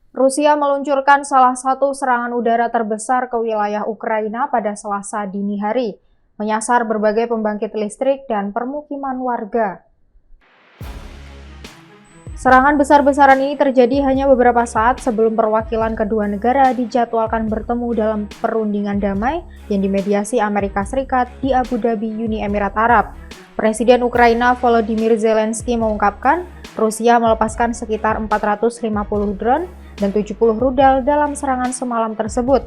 Rusia meluncurkan salah satu serangan udara terbesar ke wilayah Ukraina pada Selasa dini hari, menyasar berbagai pembangkit listrik dan permukiman warga. Serangan besar-besaran ini terjadi hanya beberapa saat sebelum perwakilan kedua negara dijadwalkan bertemu dalam perundingan damai yang dimediasi Amerika Serikat di Abu Dhabi, Uni Emirat Arab. Presiden Ukraina Volodymyr Zelensky mengungkapkan Rusia melepaskan sekitar 450 drone dan 70 rudal dalam serangan semalam tersebut.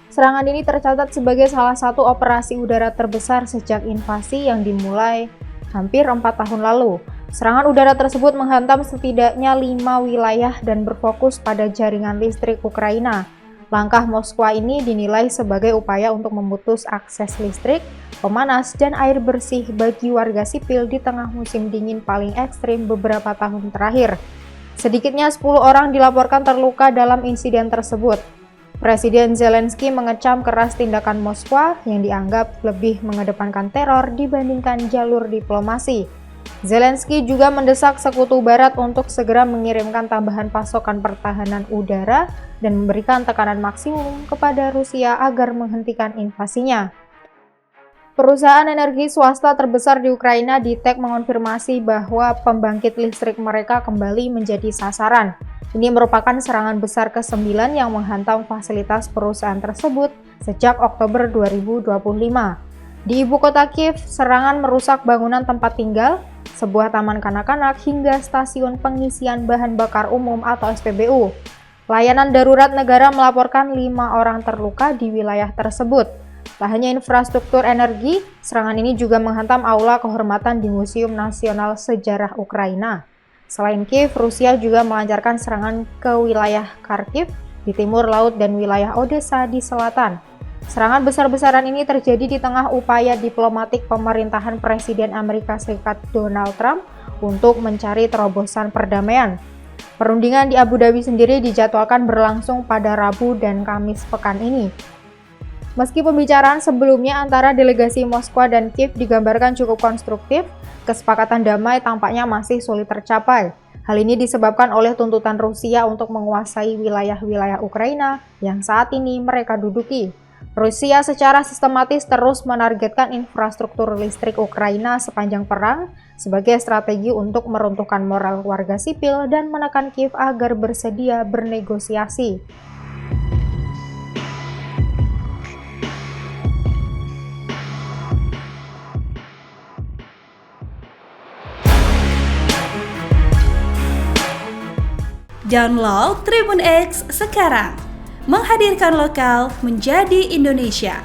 Serangan ini tercatat sebagai salah satu operasi udara terbesar sejak invasi yang dimulai hampir 4 tahun lalu. Serangan udara tersebut menghantam setidaknya 5 wilayah dan berfokus pada jaringan listrik Ukraina. Langkah Moskwa ini dinilai sebagai upaya untuk memutus akses listrik, pemanas, dan air bersih bagi warga sipil di tengah musim dingin paling ekstrim beberapa tahun terakhir. Sedikitnya 10 orang dilaporkan terluka dalam insiden tersebut. Presiden Zelensky mengecam keras tindakan Moskwa yang dianggap lebih mengedepankan teror dibandingkan jalur diplomasi. Zelensky juga mendesak Sekutu Barat untuk segera mengirimkan tambahan pasokan pertahanan udara dan memberikan tekanan maksimum kepada Rusia agar menghentikan invasinya. Perusahaan energi swasta terbesar di Ukraina DTEK mengonfirmasi bahwa pembangkit listrik mereka kembali menjadi sasaran. Ini merupakan serangan besar ke-9 yang menghantam fasilitas perusahaan tersebut sejak Oktober 2025. Di ibu kota Kiev, serangan merusak bangunan tempat tinggal, sebuah taman kanak-kanak, hingga stasiun pengisian bahan bakar umum atau SPBU. Layanan darurat negara melaporkan 5 orang terluka di wilayah tersebut. Tak hanya infrastruktur energi, serangan ini juga menghantam aula kehormatan di Museum Nasional Sejarah Ukraina. Selain Kiev, Rusia juga melancarkan serangan ke wilayah Kharkiv di timur laut dan wilayah Odessa di selatan. Serangan besar-besaran ini terjadi di tengah upaya diplomatik pemerintahan Presiden Amerika Serikat Donald Trump untuk mencari terobosan perdamaian. Perundingan di Abu Dhabi sendiri dijadwalkan berlangsung pada Rabu dan Kamis pekan ini. Meski pembicaraan sebelumnya antara delegasi Moskwa dan Kiev digambarkan cukup konstruktif, kesepakatan damai tampaknya masih sulit tercapai. Hal ini disebabkan oleh tuntutan Rusia untuk menguasai wilayah-wilayah Ukraina yang saat ini mereka duduki. Rusia secara sistematis terus menargetkan infrastruktur listrik Ukraina sepanjang perang sebagai strategi untuk meruntuhkan moral warga sipil dan menekan Kiev agar bersedia bernegosiasi. Download Tribun X sekarang, menghadirkan lokal menjadi Indonesia.